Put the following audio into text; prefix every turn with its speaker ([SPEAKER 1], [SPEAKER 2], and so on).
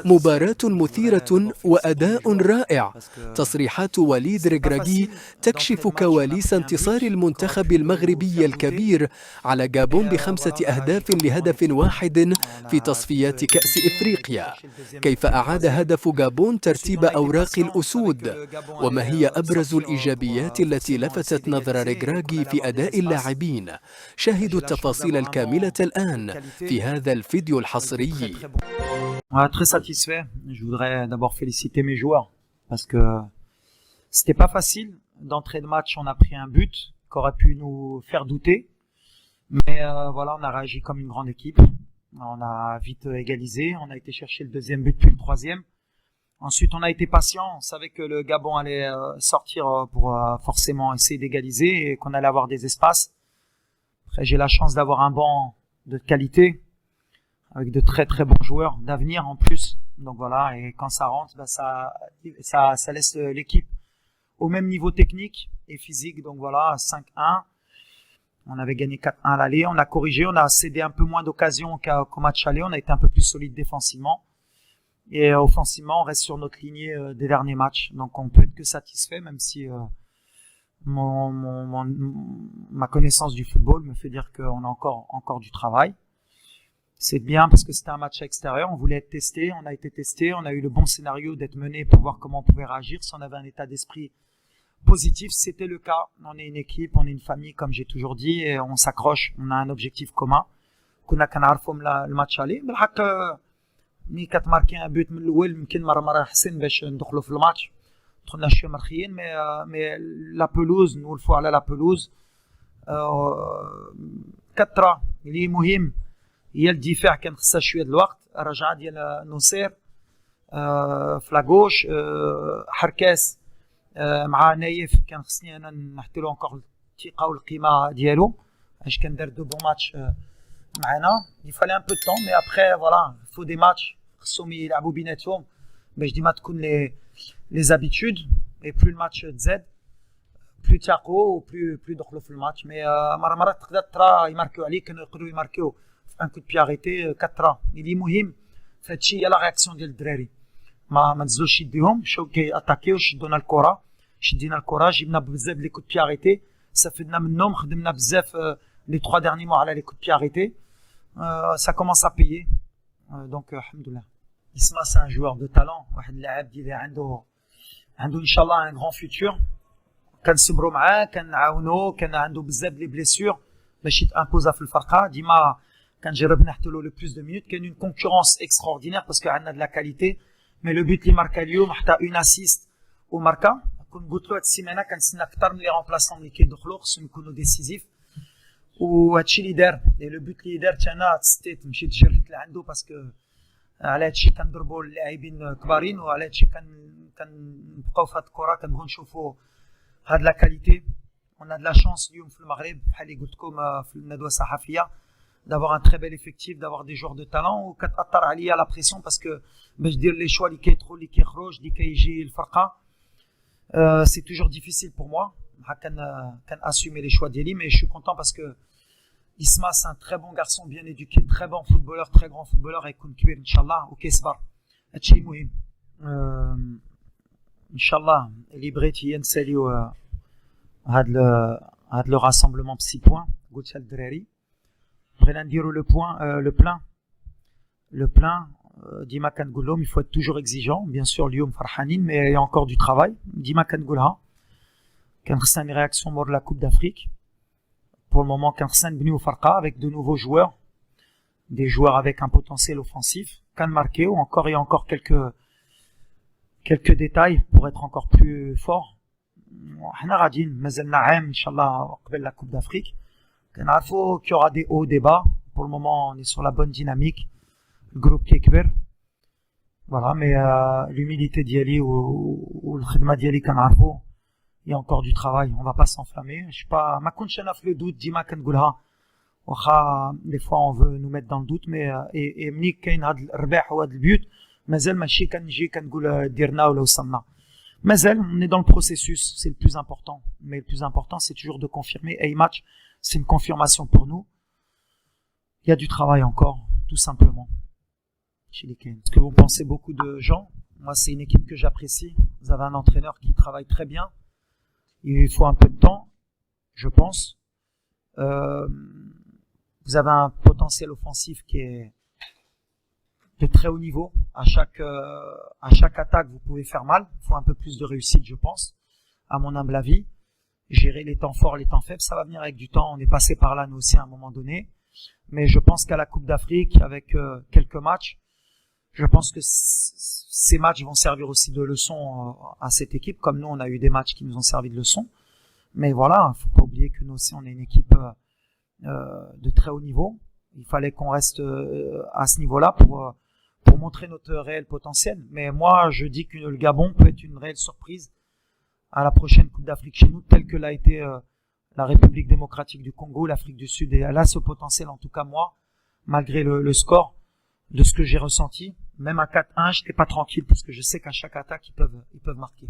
[SPEAKER 1] مباراة مثيرة وأداء رائع. تصريحات وليد ريغراغي تكشف كواليس انتصار المنتخب المغربي الكبير على غابون ب5 أهداف لهدف واحد في تصفيات كأس إفريقيا. كيف أعاد هدف غابون ترتيب أوراق الأسود؟ وما هي أبرز الإيجابيات التي لفتت نظر ريغراغي في أداء اللاعبين؟ شاهدوا التفاصيل الكاملة الآن في هذا الفيديو الحصري.
[SPEAKER 2] Très satisfait. Je voudrais d'abord féliciter mes joueurs parce que c'était pas facile. D'entrée de match, on a pris un but qui aurait pu nous faire douter. Mais voilà, on a réagi comme une grande équipe. On a vite égalisé. On a été chercher le deuxième but puis le troisième. Ensuite, on a été patient. On savait que le Gabon allait sortir pour forcément essayer d'égaliser et qu'on allait avoir des espaces. Après, j'ai la chance d'avoir un banc de qualité, avec de très très bons joueurs d'avenir en plus. Donc voilà, et quand ça rentre, ça laisse l'équipe au même niveau technique et physique. Donc voilà, 5-1. On avait gagné 4-1 à l'aller, on a corrigé, on a cédé un peu moins d'occasions qu'au match aller, on a été un peu plus solide défensivement. Et offensivement, on reste sur notre lignée des derniers matchs. Donc on peut être que satisfait, même si ma connaissance du football me fait dire qu'on a encore du travail. C'est bien parce que c'était un match extérieur, on voulait être testé, on a été testé, on a eu le bon scénario d'être mené pour voir comment on pouvait réagir, si on avait un état d'esprit positif, c'était le cas. On est une équipe, on est une famille comme j'ai toujours dit et on s'accroche, on a un objectif commun. كنا كنعرفوا من الماتش عليه بالحق ملي كتماركي ان بوت من الاول يمكن مره احسن باش ندخلوا في الماتش دخلنا شويه مرخيين مي لا بلوز نولفوا على لا بلوز كثره اللي مهم هي الدفاع كان خصها شويه د الوقت. الرجعه ديال نصير في لاغوش حركاس مع نايف كان خصني انا نحط له انكور الثقه والقيمه ديالو باش كان دار دو بون ماتش معنا. il fallait un peu de temps mais après voilà il faut des matchs خصهم يلعبوا بيناتهم باش ديما تكون les habitudes et plus le match تزاد plus تاقوا plus دخلوا في الماتش. مي مرات تقدر ترى يماركيو عليك كانوا يقدروا يماركيو un coup de pied arrêté 4 اللي مهم فهادشي هي لا رياكسيون ديال الدراري ما نزلوش يديهم مشاو كياتاكيو شدونا الكره شدينا الكره جبنا بزاف لي كود بي اريتي استفدنا منهم خدمنا بزاف لي 3 derniers mois على لي كود بي اريتي ça commence à payer donc alhamdoulilah. Isma c'est un joueur de talent واحد اللاعب اللي عنده ان شاء الله un grand futur. كنصبروا معاه كنعاونوه كان عنده بزاف لي بليسور باش يتامبوزا في الفرقه ديما كنجرب نحط له لو بلوس دو مينوت. كاين اون كونكورونس اكستراوردينير باسكو عندنا د لا كاليتي مي لو بوت اللي ماركا اليوم حتى اون اسيست وماركا كنت قلت له هاد السيمانه كنتسنى اكثر من لي رومبلاسون اللي كيدخلوا خصهم يكونوا ديسيزيف وهادشي اللي دار. لو بوت اللي دار انا تستيت مشيت جريت لعندو باسكو على هادشي كنضربوا اللاعبين كبارين وعلى هادشي كنبقاو في هاد الكره كنبغيو نشوفوا هاد لا كاليتي. on a de la chance اليوم في المغرب بحال اللي قلت لكم في الندوه الصحفيه d'avoir un très bel effectif, d'avoir des joueurs de talent وكتاثر عليا لا بريسيون باسكو باش دير لي شوا اللي كيدخل اللي كيخرج اللي كيجي الفرقه سي توجور ديفيسيل بور موا. كان اسومي لي شوا ديالي مي جو كونطون باسكو Isma c'est un très bon garçon bien éduqué, très bon footballeur, très grand footballeur يكون كبير ان شاء الله وكيصبر هادشي مهم ان شاء الله. اللي بغيت هي نساليو هاد لو راسمبلمون بسي بوين قلتها للدراري. بغينا نديرو لو بلان ديما كنقول لهم il faut être toujours exigeant bien sûr. اليوم فرحانين mais il y a encore du travail ديما كنقولها. كان خصنا une réaction mort de la Coupe d'Afrique. Pour le moment كان خصنا نبنيو فرقه avec de nouveaux joueurs, des joueurs avec un potentiel offensif. كان ماركيو encore il y a encore quelques détails pour être encore plus fort. حنا غاديين مازالنا عام ان شاء الله قبل لا كوب دافريك. كنعرفوا qu'il y aura des hauts des bas. Pour le moment on est sur la bonne dynamique. Le groupe كيكبر voilà mais l'humilité ديالي والخدمه ديالي كنعرفوا il y a encore du travail. On va pas s'enflammer. Je sais pas ما كنتش انا في لو دوت ديما كنقولها واخا des fois on veut nous mettre dans le doute mais et ملي كاين هذا الرباح وهذا البيوت مازال ماشي كنجي كنقول ديرنا ولا وصلنا مازال. On est dans le processus, c'est le plus important. Mais le plus important c'est toujours de confirmer. A match c'est une confirmation pour nous. Il y a du travail encore tout simplement. Ce que vous pensez beaucoup de gens, moi c'est une équipe que j'apprécie. Vous avez un entraîneur qui travaille très bien. Il faut un peu de temps, je pense. Vous avez un potentiel offensif qui est de très haut niveau. À chaque attaque, vous pouvez faire mal. Il faut un peu plus de réussite, je pense, à mon humble avis. Gérer les temps forts, les temps faibles, ça va venir avec du temps. On est passé par là, nous aussi, à un moment donné. Mais je pense qu'à la Coupe d'Afrique, avec quelques matchs, je pense que ces matchs vont servir aussi de leçon à cette équipe. Comme nous, on a eu des matchs qui nous ont servi de leçon. Mais voilà, faut pas oublier que nous aussi, on est une équipe de très haut niveau. Il fallait qu'on reste à ce niveau-là pour montrer notre réel potentiel. Mais moi, je dis que le Gabon peut être une réelle surprise à la prochaine Coupe d'Afrique chez nous, telle que l'a été la République démocratique du Congo, l'Afrique du Sud. Et elle a ce potentiel, en tout cas moi, malgré le score, de ce que j'ai ressenti. Même à 4-1, je n'étais pas tranquille parce que je sais qu'à chaque attaque, ils peuvent marquer.